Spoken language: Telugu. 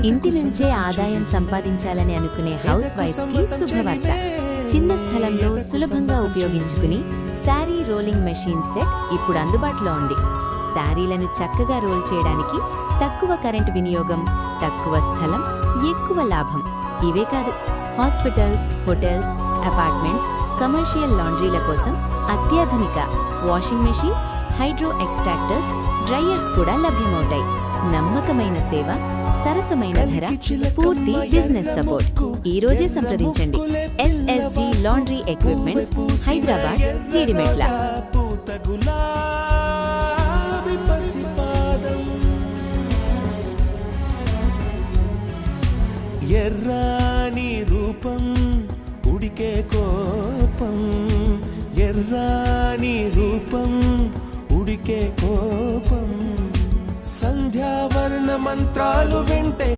ఇంటి నుంచే ఆదాయం సంపాదించాలని అనుకునే హౌస్ వైఫ్స్ కి శుభవార్త. చిన్న స్థలంలో సులభంగా ఉపయోగించుకుని శారీ రోలింగ్ మెషిన్ సెట్ ఇప్పుడు అందుబాటులో ఉంది. శారీలను చక్కగా రోల్ చేయడానికి తక్కువ కరెంటు వినియోగం, తక్కువ స్థలం, ఎక్కువ లాభం. ఇవే కాదు, హాస్పిటల్స్, హోటల్స్, అపార్ట్మెంట్స్, కమర్షియల్ లాండ్రీల కోసం అత్యాధునిక washing machines, hydro extractors, dryers కూడా లభ్యమవుతాయి. నమ్మకమైన సేవ, సరసమైన ధర, పూర్తి బిజినెస్ సపోర్ట్. ఈ రోజే సంప్రదించండి. SSG laundry equipments, Hyderabad, Jeedimetla. ఎర్రాని రూపం, ఉడికే కోపం, ఎర్రాని రూపం, ఉడికే కోపం, సంధ్యావర్ణ మంత్రాలు వింటే